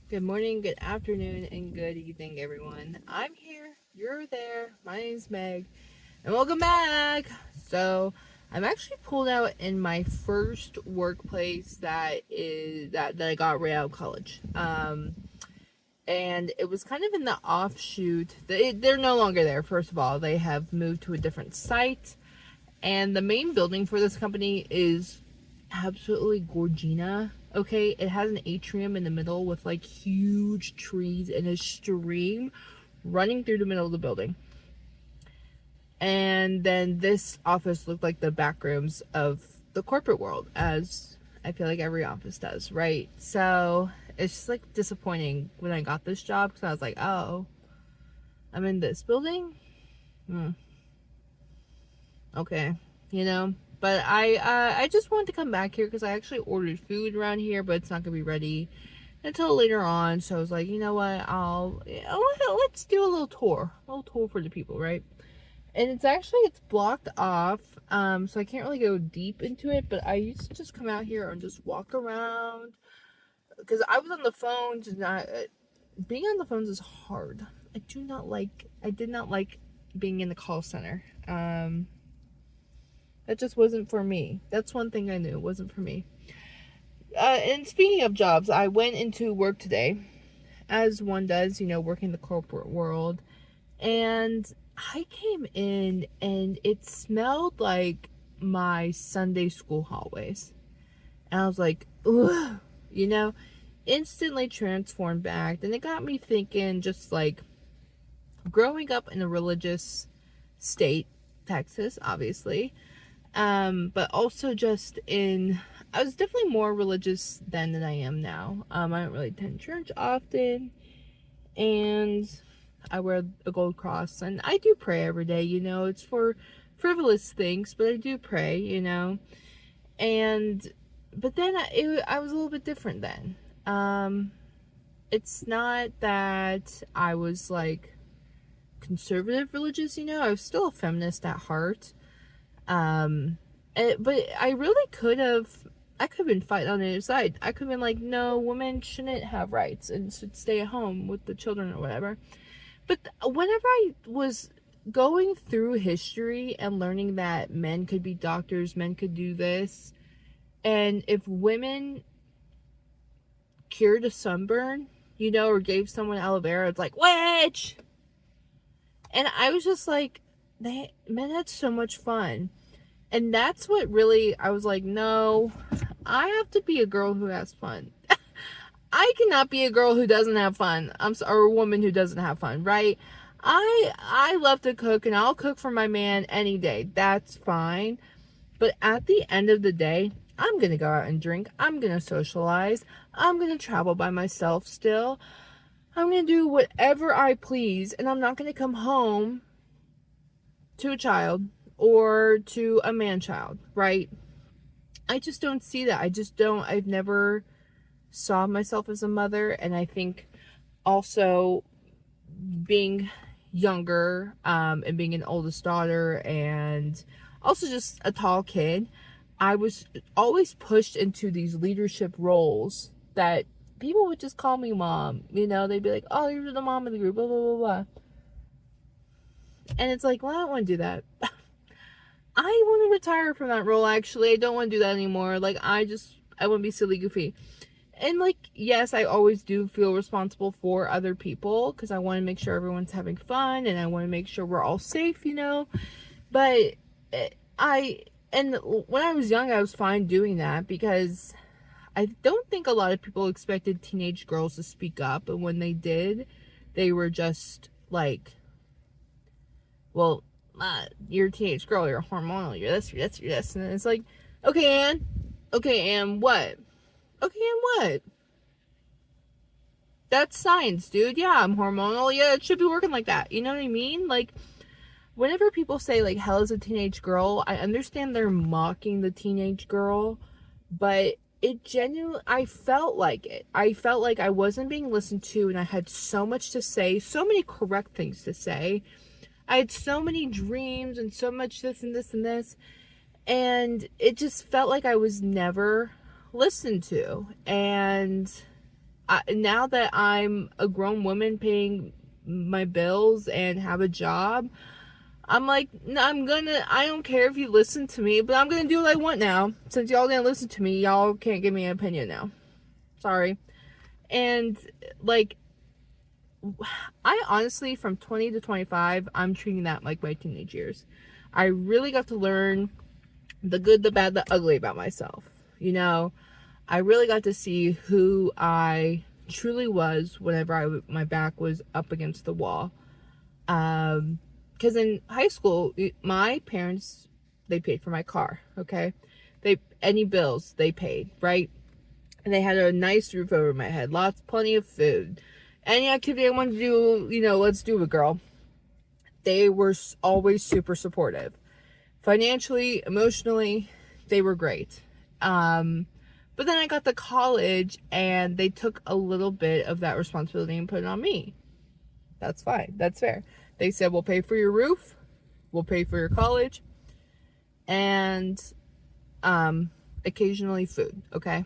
Good morning, good afternoon, and good evening, everyone. I'm here, you're there. My name's Meg, and welcome back. So, I'm actually pulled out in my first workplace that I got right out of college. And it was kind of in the offshoot. They're no longer there. First of all, they have moved to a different site, and the main building for this company is absolutely gorgina. Okay, it has an atrium in the middle with like huge trees and a stream running through the middle of the building. And then this office looked like the back rooms of the corporate world, as I feel like every office does, right? So it's just like disappointing when I got this job because I was like, oh, I'm in this building? Okay, you know. But I just wanted to come back here because I actually ordered food around here, but it's not gonna be ready until later on. So I was like, you know what? Let's do a little tour for the people, right? And it's blocked off, so I can't really go deep into it. But I used to just come out here and just walk around because I was on the phones, and being on the phones is hard. I did not like being in the call center. That just wasn't for me. That's one thing I knew. It wasn't for me. And speaking of jobs, I went into work today, as one does, working the corporate world. And I came in and it smelled like my Sunday school hallways. And I was like, ugh, instantly transformed back. And it got me thinking, just like growing up in a religious state, Texas, obviously. But also I was definitely more religious then than I am now. I don't really attend church often, and I wear a gold cross, and I do pray every day, it's for frivolous things, but I do pray, and, but then I was a little bit different then. It's not that I was like conservative religious, I was still a feminist at heart. But I really I could have been fighting on the other side. I could have been like, no, women shouldn't have rights and should stay at home with the children or whatever. But whenever I was going through history and learning that men could be doctors, men could do this, and if women cured a sunburn, or gave someone aloe vera, it's like, witch! And I was just like, men had so much fun. And that's what really, I was like, no, I have to be a girl who has fun. I cannot be a girl who doesn't have fun. Or a woman who doesn't have fun, right? I love to cook, and I'll cook for my man any day. That's fine. But at the end of the day, I'm going to go out and drink. I'm going to socialize. I'm going to travel by myself still. I'm going to do whatever I please, and I'm not going to come home to a child or to a man child, right? I just don't see that. I've never saw myself as a mother. And I think also being younger, and being an oldest daughter, and also just a tall kid, I was always pushed into these leadership roles that people would just call me mom. They'd be like, oh, you're the mom of the group, blah, blah, blah, blah. And it's like, well, I don't want to do that. I want to retire from that role, actually. I don't want to do that anymore. Like, I want to be silly goofy. And, like, yes, I always do feel responsible for other people because I want to make sure everyone's having fun and I want to make sure we're all safe, But and when I was young, I was fine doing that because I don't think a lot of people expected teenage girls to speak up. And when they did, they were just like, well, you're a teenage girl, you're hormonal, you're this, you're this, you're this. And it's like, okay, and what? Okay, and what? That's science, dude. Yeah, I'm hormonal. Yeah, it should be working like that. You know what I mean? Like, whenever people say, like, hell is a teenage girl, I understand they're mocking the teenage girl, but I felt like it. I felt like I wasn't being listened to, and I had so much to say, so many correct things to say. I had so many dreams and so much this and this and this. And it just felt like I was never listened to. And now that I'm a grown woman paying my bills and have a job, I'm like, no, I don't care if you listen to me, but I'm gonna do what I want now. Since y'all didn't listen to me, y'all can't give me an opinion now. Sorry. And, like, I honestly, from 20 to 25, I'm treating that like my teenage years. I really got to learn the good, the bad, the ugly about myself. You know, I really got to see who I truly was whenever my back was up against the wall. Because in high school, my parents, they paid for my car, okay? Any bills, they paid, right? And they had a nice roof over my head, plenty of food. Any activity I wanted to do, you know, let's do it, girl. They were always super supportive. Financially, emotionally, they were great. But then I got to college and they took a little bit of that responsibility and put it on me. That's fine. That's fair. They said, we'll pay for your roof, we'll pay for your college, and occasionally food, okay?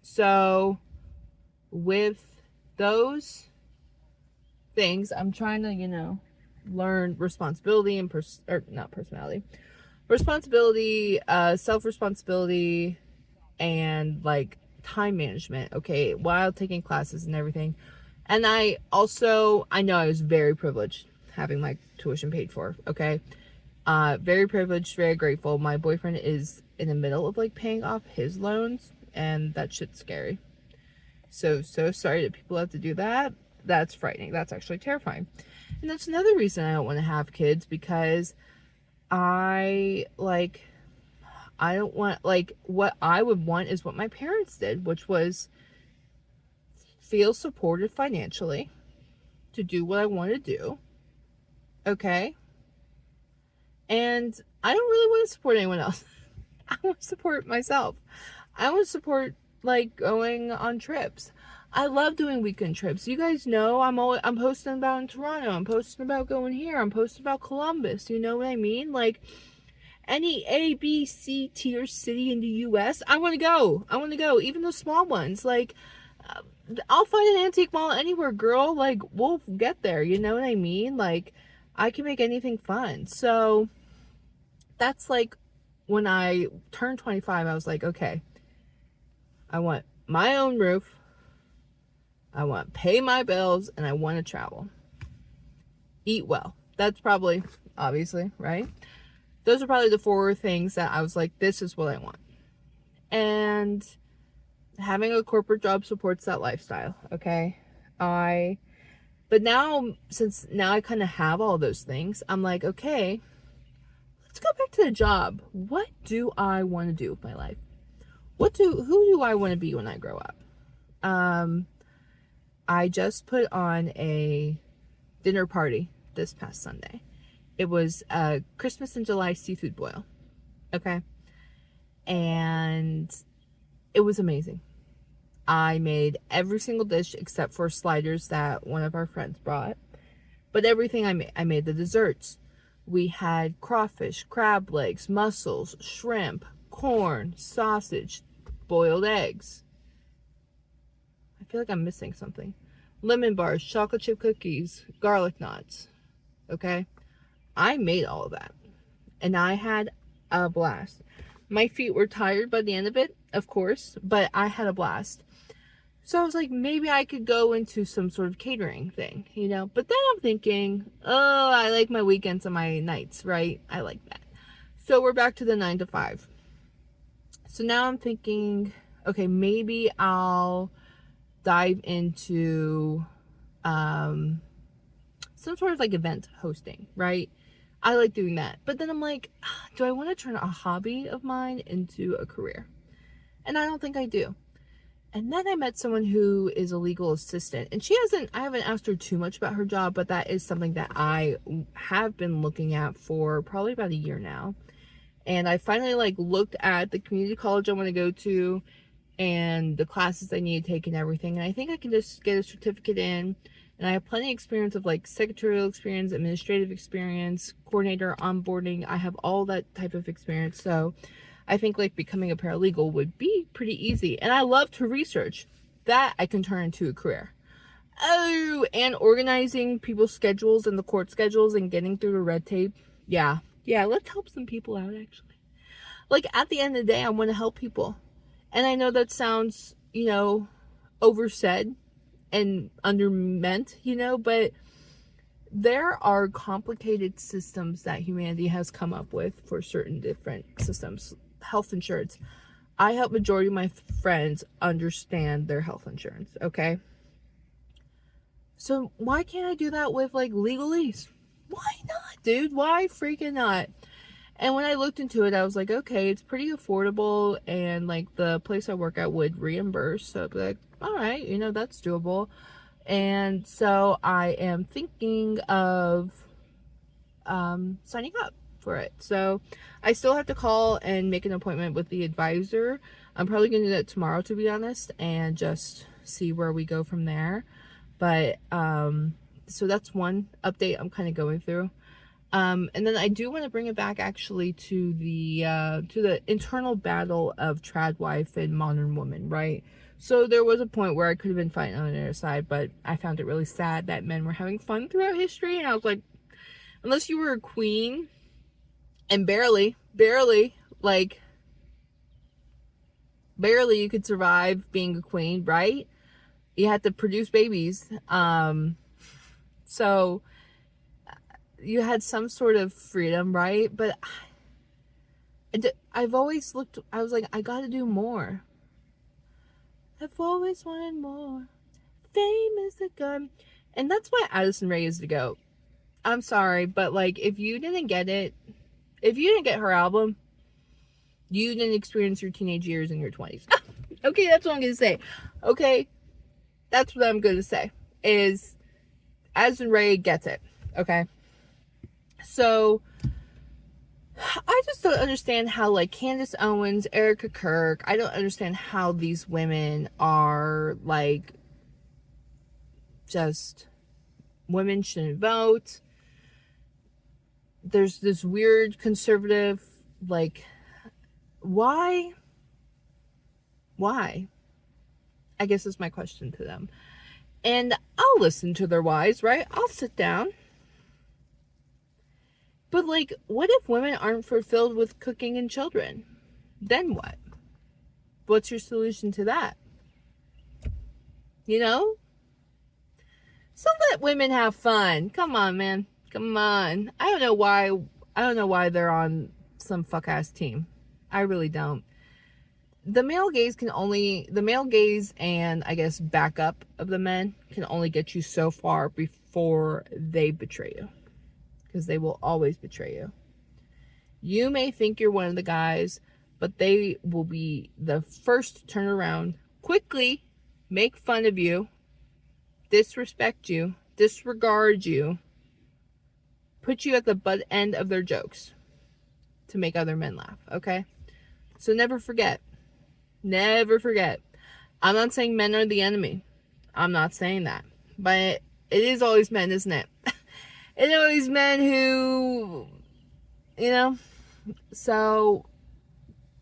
So with those things, I'm trying to, you know, learn responsibility and responsibility, self-responsibility, and like time management, okay, while taking classes and everything. And I know I was very privileged having my tuition paid for, okay? Very privileged, very grateful. My boyfriend is in the middle of like paying off his loans, and that shit's scary. So sorry that people have to do that. That's frightening. That's actually terrifying. And that's another reason I don't want to have kids, because I don't want, like, what I would want is what my parents did, which was feel supported financially to do what I want to do, okay? And I don't really want to support anyone else. I want to support myself. I want to support, like, going on trips. I love doing weekend trips. You guys know I'm posting about in Toronto. I'm posting about going here. I'm posting about Columbus. You know what I mean? Like, any A, B, C tier city in the U.S., I want to go. I want to go. Even the small ones. Like, I'll find an antique mall anywhere, girl. Like, we'll get there. You know what I mean? Like, I can make anything fun. So, that's like, when I turned 25, I was like, okay, I want my own roof. I want to pay my bills, and I want to travel. Eat well. That's probably, obviously, right? Those are probably the 4 things that I was like, this is what I want. And having a corporate job supports that lifestyle, okay? But now, since now I kind of have all those things, I'm like, okay, let's go back to the job. What do I want to do with my life? Who do I want to be when I grow up? I just put on a dinner party this past Sunday. It was a Christmas in July seafood boil. Okay? And it was amazing. I made every single dish except for sliders that one of our friends brought. But everything I made the desserts. We had crawfish, crab legs, mussels, shrimp, corn, sausage, boiled eggs. I feel like I'm missing something. Lemon bars, chocolate chip cookies, garlic knots. Okay? I made all of that. And I had a blast. My feet were tired by the end of it, of course, but I had a blast. So I was like, maybe I could go into some sort of catering thing, you know? But then I'm thinking, oh, I like my weekends and my nights, right? I like that. So we're back to the 9 to 5. So now I'm thinking, okay, maybe I'll dive into some sort of like event hosting, right? I like doing that. But then I'm like, do I want to turn a hobby of mine into a career? And I don't think I do. And then I met someone who is a legal assistant, and I haven't asked her too much about her job, but that is something that I have been looking at for probably about a year now. And I finally like looked at the community college I want to go to and the classes I need to take and everything. And I think I can just get a certificate in. And I have plenty of experience of like secretarial experience, administrative experience, coordinator, onboarding. I have all that type of experience. So I think like becoming a paralegal would be pretty easy. And I love to research. that I can turn into a career. Oh, and organizing people's schedules and the court schedules and getting through the red tape. Yeah, let's help some people out, actually. Like, at the end of the day, I want to help people. And I know that sounds, oversaid and undermeant, but there are complicated systems that humanity has come up with for certain different systems. Health insurance. I help majority of my friends understand their health insurance, okay? So why can't I do that with, like, legalese? Why not, dude? Why freaking not? And when I looked into it, I was like, okay, it's pretty affordable, and, like, the place I work at would reimburse. So I'd be like, all right, that's doable. And so I am thinking of signing up for it. So I still have to call and make an appointment with the advisor. I'm probably going to do that tomorrow, to be honest, and just see where we go from there. But so that's one update I'm kind of going through. And then I do want to bring it back, actually, to the internal battle of trad wife and modern woman, right? So there was a point where I could have been fighting on the other side, but I found it really sad that men were having fun throughout history, and I was like, unless you were a queen, and barely you could survive being a queen, right? You had to produce babies. So you had some sort of freedom, right? But I've always looked, I was like, I gotta do more. I've always wanted more. Fame is the gun. And that's why Addison Rae is the GOAT. I'm sorry, but, like, if you didn't get it, if you didn't get her album, you didn't experience your teenage years in your 20s. Okay, that's what I'm gonna say. Okay, that's what I'm gonna say, is Addison Rae gets it, okay? So I just don't understand how, like, Candace Owens, Erica Kirk, I don't understand how these women are, like, just, women shouldn't vote. There's this weird conservative, like, why? I guess is my question to them. And I'll listen to their whys, right? I'll sit down. But, like, what if women aren't fulfilled with cooking and children? Then what? What's your solution to that? So let women have fun. Come on, man. Come on. I don't know why they're on some fuck-ass team. I really don't. The male gaze and, I guess, backup of the men can only get you so far before they betray you. Because they will always betray you. You may think you're one of the guys, but they will be the first to turn around, quickly make fun of you, disrespect you, disregard you, put you at the butt end of their jokes to make other men laugh, okay? So never forget. Never forget. I'm not saying men are the enemy. I'm not saying that. But it is always men, isn't it? It's always men who, so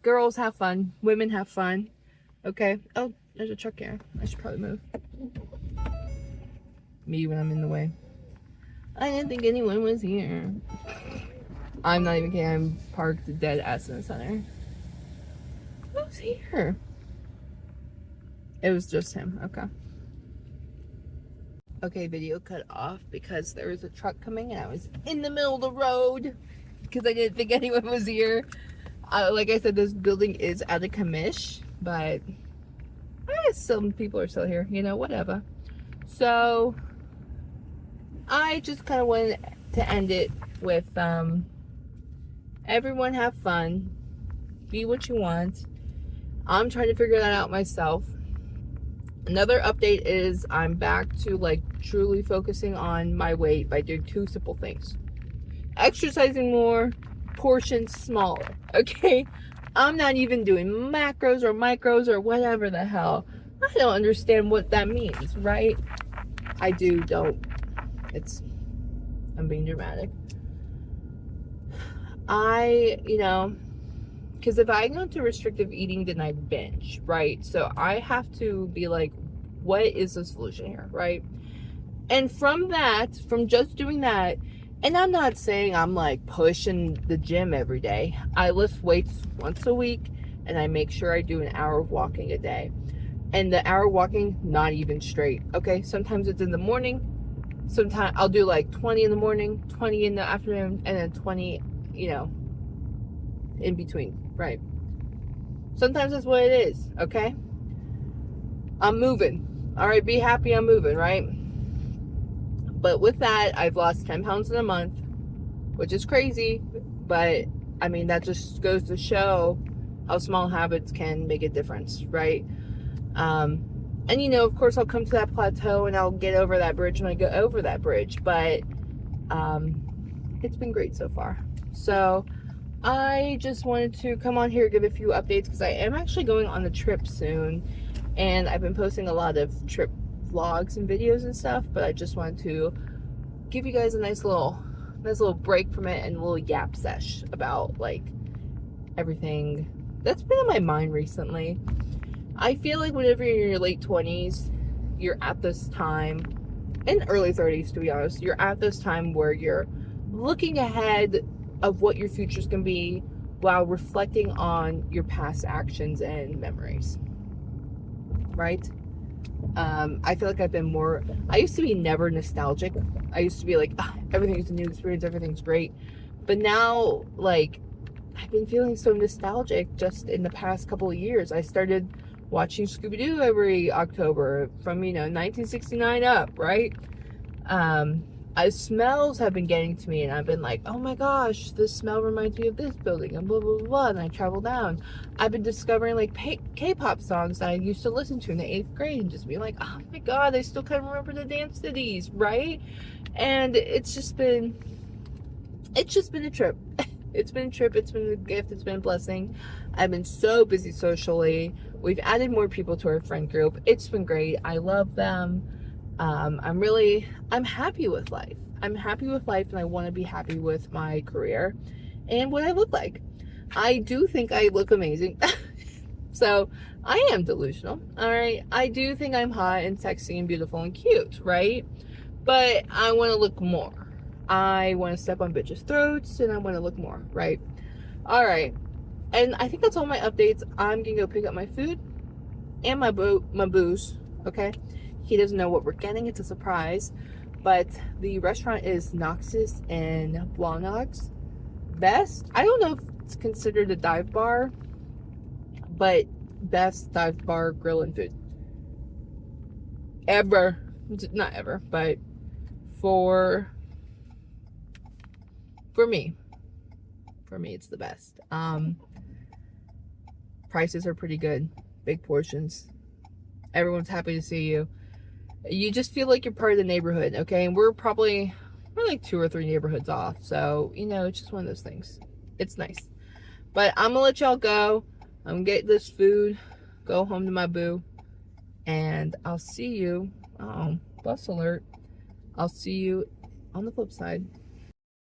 girls have fun, women have fun, okay? Oh, there's a truck here. I should probably move. Me when I'm in the way. I didn't think anyone was here. I'm not even kidding. I'm parked dead ass in the center. Who's here? It was just him. Okay. Okay, video cut off because there was a truck coming and I was in the middle of the road because I didn't think anyone was here. Like I said, this building is out of commish, but I guess some people are still here, whatever. So I just kind of wanted to end it with everyone have fun, be what you want. I'm trying to figure that out myself. Another update is I'm back to, like, truly focusing on my weight by doing 2 simple things. Exercising more, portions smaller, okay? I'm not even doing macros or micros or whatever the hell. I don't understand what that means, right? I don't. I'm being dramatic. Because if I go into restrictive eating, then I binge, right? So I have to be like what is the solution here, right? And from just doing that, and I'm not saying I'm like pushing the gym every day. I lift weights once a week, and I make sure I do an hour of walking a day. And the hour walking, not even straight, okay? Sometimes it's in the morning. Sometimes I'll do like 20 in the morning, 20 in the afternoon, and then 20, in between, right? Sometimes that's what it is, okay? I'm moving. All right, be happy I'm moving, right? But with that, I've lost 10 pounds in a month, which is crazy. But, I mean, that just goes to show how small habits can make a difference, right? And, of course, I'll come to that plateau and I'll get over that bridge when I go over that bridge. But it's been great so far. So I just wanted to come on here, give a few updates, because I am actually going on a trip soon. And I've been posting a lot of trip vlogs and videos and stuff, but I just wanted to give you guys a nice little break from it and a little yap sesh about like everything that's been on my mind recently. I feel like whenever you're in your late 20s, you're at this time, in early 30s to be honest, you're at this time where you're looking ahead of what your future's gonna be while reflecting on your past actions and memories, right? I feel like I used to be never nostalgic. I used to be like, everything's a new experience, everything's great. But now, like, I've been feeling so nostalgic just in the past couple of years. I started watching Scooby-Doo every October from, 1969 up, right? Smells have been getting to me, and I've been like, oh my gosh, this smell reminds me of this building, and blah, blah, blah, and I travel down. I've been discovering, like, K-pop songs that I used to listen to in the 8th grade, and just being like, oh my god, I still kind of remember the dance to these, right? And it's just been a trip. It's been a trip, it's been a gift, it's been a blessing. I've been so busy socially. We've added more people to our friend group. It's been great. I love them. I'm happy with life. I'm happy with life, and I want to be happy with my career and what I look like. I do think I look amazing. So I am delusional. All right. I do think I'm hot and sexy and beautiful and cute, right? But I want to look more. I want to step on bitches' throats, and I want to look more, right? All right. And I think that's all my updates. I'm going to go pick up my food and my booze, okay? He doesn't know what we're getting. It's a surprise. But the restaurant is Noxus in Blaunox. Best, I don't know if it's considered a dive bar, but best dive bar grill and food ever. Not ever, but for me it's the best. Prices are pretty good, big portions, everyone's happy to see you. You just feel like you're part of the neighborhood, okay? And we're like 2 or 3 neighborhoods off, so it's just one of those things. It's nice. But I'm gonna let y'all go. I'm gonna get this food, go home to my boo, and I'll see you. Bus alert. I'll see you on the flip side.